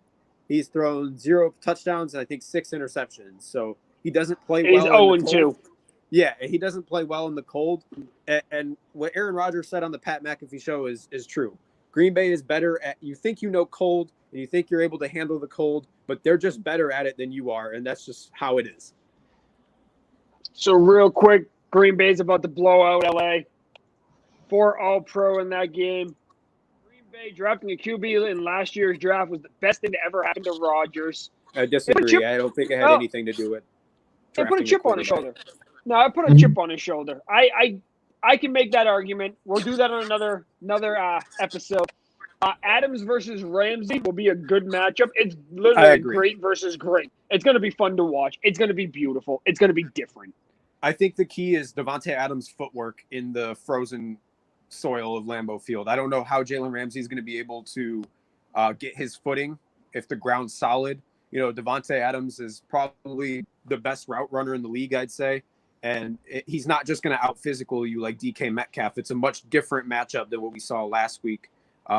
He's thrown 0 touchdowns and I think 6 interceptions. So he doesn't play well. He's 0-2. Yeah, he doesn't play well in the cold. And what Aaron Rodgers said on the Pat McAfee show is true. Green Bay is better at, you think cold, and you think you're able to handle the cold, but they're just better at it than you are, and that's just how it is. So real quick, Green Bay's about to blow out LA. 4 All-Pro in that game. Green Bay drafting a QB in last year's draft was the best thing to ever happen to Rodgers. I disagree. I don't think it had anything to do with They put a chip on his shoulder. No, I put a Mhm. chip on his shoulder. I can make that argument. We'll do that on another episode. Adams versus Ramsey will be a good matchup. It's literally great versus great. It's going to be fun to watch. It's going to be beautiful. It's going to be different. I think the key is Devontae Adams' footwork in the frozen soil of Lambeau Field. I don't know how Jalen Ramsey is going to be able to get his footing if the ground's solid. You know, Devontae Adams is probably the best route runner in the league, I'd say. And he's not just going to out-physical you like DK Metcalf. It's a much different matchup than what we saw last week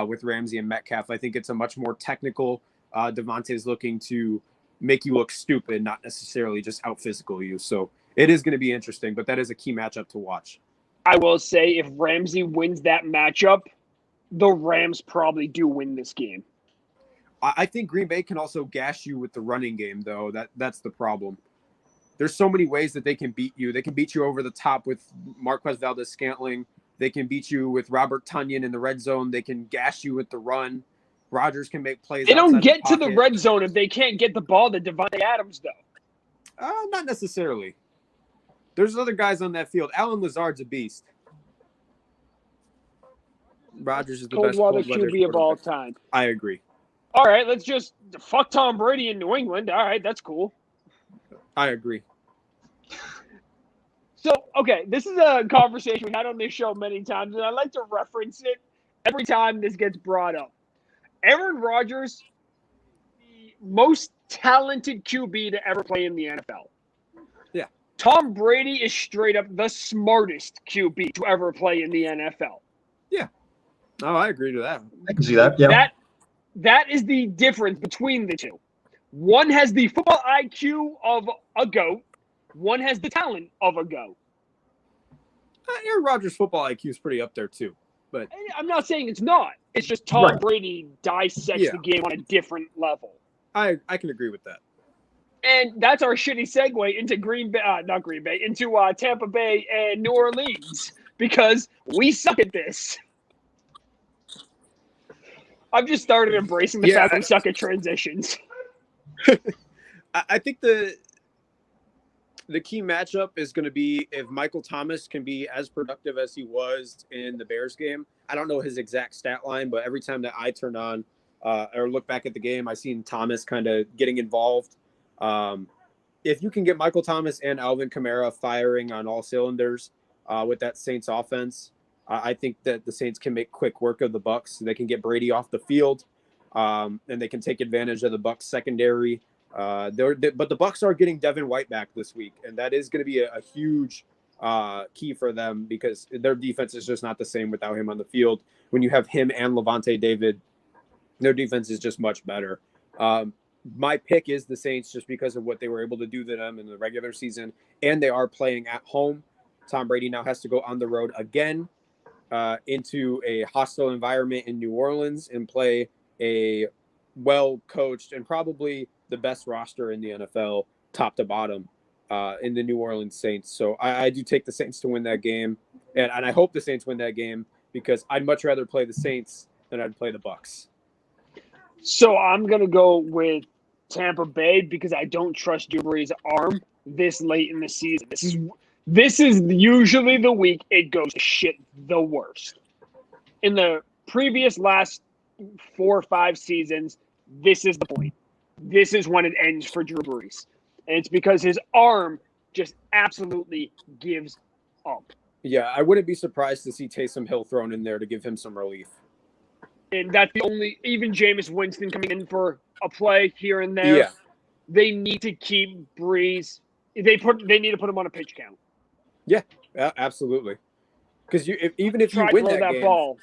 with Ramsey and Metcalf. I think it's a much more technical. Devontae is looking to make you look stupid, not necessarily just out-physical you. So it is going to be interesting, but that is a key matchup to watch. I will say if Ramsey wins that matchup, the Rams probably do win this game. I think Green Bay can also gash you with the running game, though. That's the problem. There's so many ways that they can beat you. They can beat you over the top with Marquez Valdes-Scantling. They can beat you with Robert Tonyan in the red zone. They can gash you with the run. Rodgers can make plays. They don't get to the red zone if they can't get the ball to Devontae Adams, though. Not necessarily. There's other guys on that field. Alan Lazard's a beast. Rodgers is the best cold weather QB of all time. I agree. All right, let's just fuck Tom Brady in New England. All right, that's cool. I agree. So, okay, this is a conversation we had on this show many times, and I like to reference it every time this gets brought up. Aaron Rodgers, the most talented QB to ever play in the NFL. Yeah. Tom Brady is straight up the smartest QB to ever play in the NFL. Yeah. Oh, I agree to that. I can see that. Yeah. That is the difference between the two. One has the football IQ of a GOAT. One has the talent of a GOAT. Aaron Rodgers' football IQ is pretty up there, too. But I'm not saying it's not. It's just Tom Brady dissects the game on a different level. I can agree with that. And that's our shitty segue into into Tampa Bay and New Orleans, because we suck at this. I've just started embracing the fact that we suck at transitions. I think the key matchup is going to be if Michael Thomas can be as productive as he was in the Bears game. I don't know his exact stat line, but every time that I turned on or look back at the game, I seen Thomas kind of getting involved. If you can get Michael Thomas and Alvin Kamara firing on all cylinders with that Saints offense, I think that the Saints can make quick work of the Bucs. They can get Brady off the field, and they can take advantage of the Bucs secondary. But the Bucs are getting Devin White back this week, and that is going to be a huge key for them because their defense is just not the same without him on the field. When you have him and Levante David, their defense is just much better. My pick is the Saints just because of what they were able to do to them in the regular season, and they are playing at home. Tom Brady now has to go on the road again into a hostile environment in New Orleans and play a well-coached and probably the best roster in the NFL, top to bottom, in the New Orleans Saints. So I do take the Saints to win that game, and I hope the Saints win that game because I'd much rather play the Saints than I'd play the Bucs. So I'm going to go with Tampa Bay because I don't trust Drew Brees' arm this late in the season. This is usually the week it goes to shit the worst. In the previous last 4 or 5 seasons, this is the point. This is when it ends for Drew Brees. And it's because his arm just absolutely gives up. Yeah, I wouldn't be surprised to see Taysom Hill thrown in there to give him some relief. And that's the only – even Jameis Winston coming in for a play here and there. Yeah. They need to keep Brees – they need to put him on a pitch count. Yeah, absolutely. Because even if you win that game, ball.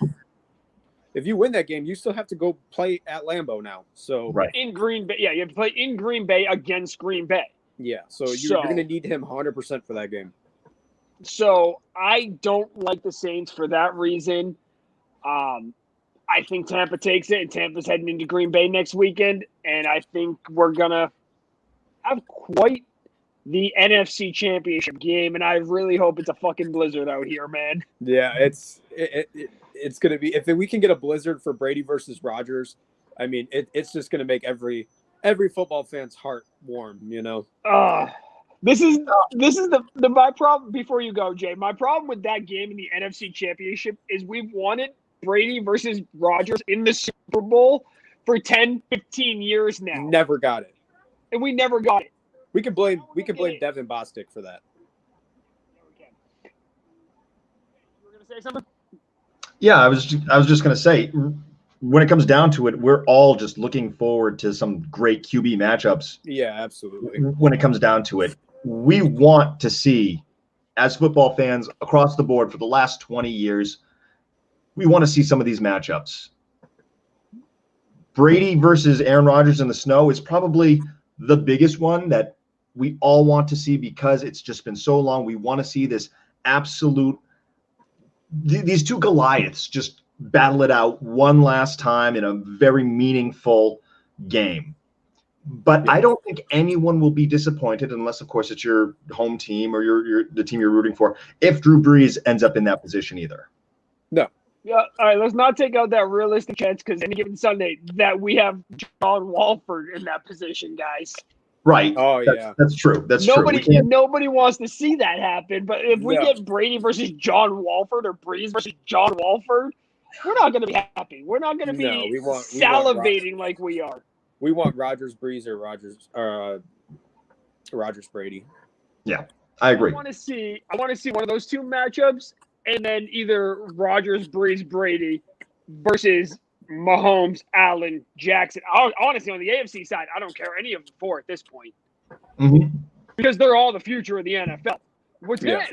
If you win that game, you still have to go play at Lambeau now. So in Green Bay, you have to play in Green Bay against Green Bay. Yeah, so you're going to need him 100% for that game. So I don't like the Saints for that reason. I think Tampa takes it, and Tampa's heading into Green Bay next weekend, and I think we're going to have quite the NFC Championship game, and I really hope it's a fucking blizzard out here, man. Yeah, it's going to be – if we can get a blizzard for Brady versus Rodgers, I mean, it's just going to make every football fan's heart warm, you know? This is the my problem before you go, Jay. My problem with that game in the NFC Championship is we've wanted Brady versus Rodgers in the Super Bowl for 10, 15 years now. Never got it. And we never got it. We can blame Devin Bostic for that. You were going to say something? Yeah, I was just going to say, when it comes down to it, we're all just looking forward to some great QB matchups. Yeah, absolutely. When it comes down to it, we want to see, as football fans across the board for the last 20 years, we want to see some of these matchups. Brady versus Aaron Rodgers in the snow is probably the biggest one that we all want to see because it's just been so long. We want to see this absolute these two Goliaths just battle it out one last time in a very meaningful game. But I don't think anyone will be disappointed unless, of course, it's your home team or the team you're rooting for, if Drew Brees ends up in that position either. No. Yeah, all right, let's not take out that realistic chance because any given Sunday that we have John Walford in that position, guys. Right. Oh, yeah. That's true. That's nobody, true. Nobody wants to see that happen. But if we get Brady versus John Walford or Breeze versus John Walford, we're not going to be happy. We're not going to be salivating like we are. We want Rodgers Breeze or Rodgers Brady. Yeah, I agree. I want to see one of those two matchups, and then either Rodgers Breeze Brady versus Mahomes, Allen, Jackson. Honestly, on the AFC side, I don't care any of the four at this point because they're all the future of the NFL.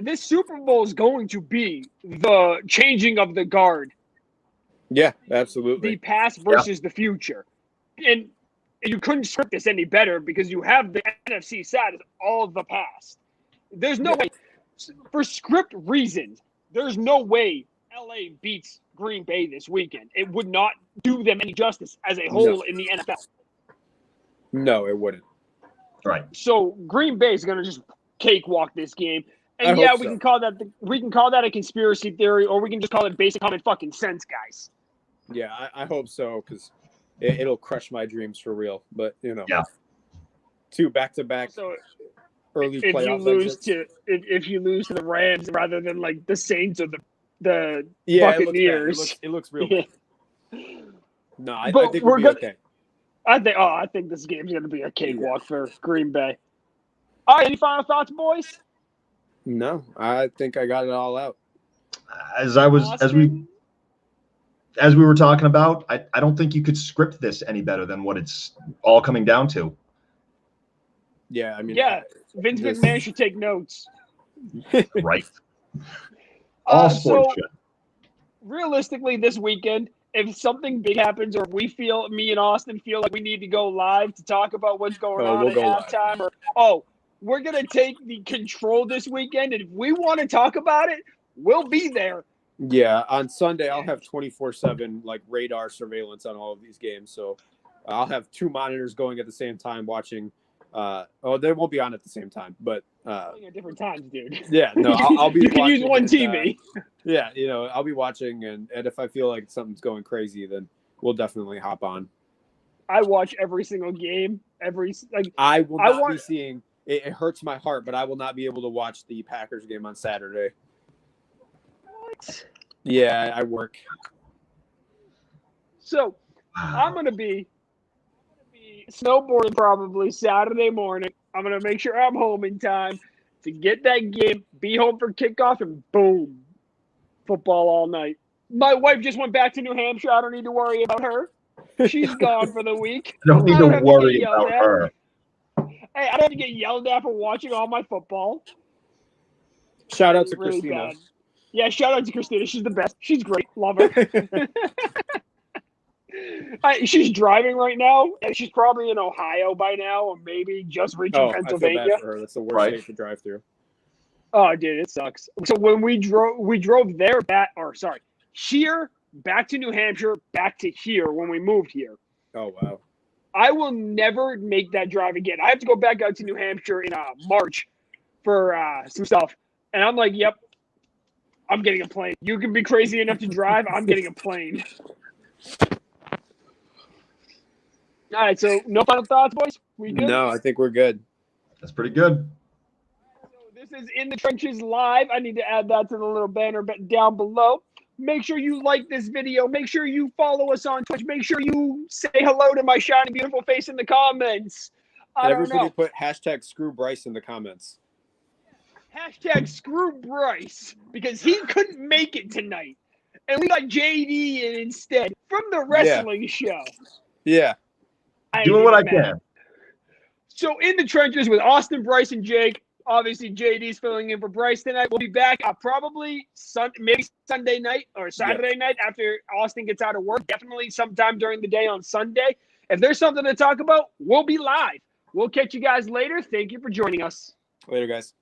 This Super Bowl is going to be the changing of the guard. Yeah, absolutely. The past versus the future, and you couldn't script this any better because you have the NFC side of all of the past. There's no way, for script reasons, there's no way LA beats Green Bay this weekend. It would not do them any justice as a whole in the NFL. No, it wouldn't. Right. So Green Bay is going to just cakewalk this game. And we can call that a conspiracy theory, or we can just call it basic common fucking sense, guys. Yeah, I hope so because it'll crush my dreams for real. But two back-to-back early playoff if you lose to the Rams rather than like the Saints or the Buccaneers, it looks real bad. No, I think we'll be okay. I think this game's going to be a cakewalk for Green Bay. All right, any final thoughts, boys? No, I think I got it all out. As we were talking about, I don't think you could script this any better than what it's all coming down to. Yeah, I mean, Vince McMahon should take notes. Right. All sports should. Realistically, this weekend, if something big happens, or me and Austin feel like we need to go live to talk about what's going on at halftime, we're going to take the control this weekend, and if we want to talk about it, we'll be there. Yeah, on Sunday, I'll have 24/7 like radar surveillance on all of these games. So I'll have two monitors going at the same time watching. They won't be on at the same time, but at different times, dude. Yeah, no, I'll be. You can use one TV. I'll be watching, and if I feel like something's going crazy, then we'll definitely hop on. I watch every single game. I will not be seeing. It hurts my heart, but I will not be able to watch the Packers game on Saturday. What? Yeah, I work. So I'm gonna be snowboarding probably Saturday morning. I'm gonna make sure I'm home in time to get that game, be home for kickoff, and boom, football all night. My wife just went back to New Hampshire. I don't need to worry about her. She's gone for the week. Don't need to worry about her. Hey, I don't have to get yelled at for watching all my football. Shout out to Christina. Bad. Yeah, shout out to Christina. She's the best. She's great. Love her. She's driving right now, and she's probably in Ohio by now, or maybe just reaching Pennsylvania. I feel bad for her. That's the worst state to drive through. Oh, dude, it sucks. So when we drove there, Sheer back to New Hampshire, back to here when we moved here. Oh, wow. I will never make that drive again. I have to go back out to New Hampshire in March for some stuff. And I'm like, yep, I'm getting a plane. You can be crazy enough to drive. I'm getting a plane. All right, so no final thoughts, boys? We good? No, I think we're good. That's pretty good. So this is In the Trenches Live. I need to add that to the little banner down below. Make sure you like this video. Make sure you follow us on Twitch. Make sure you say hello to my shiny, beautiful face in the comments. Everybody put hashtag screw Bryce in the comments. Hashtag screw Bryce, because he couldn't make it tonight. And we got JD in instead from the wrestling show. Yeah. Doing what I can. So In the Trenches with Austin, Bryce, and Jake. Obviously, JD's filling in for Bryce tonight. We'll be back probably maybe Sunday night or Saturday night after Austin gets out of work. Definitely sometime during the day on Sunday. If there's something to talk about, we'll be live. We'll catch you guys later. Thank you for joining us. Later, guys.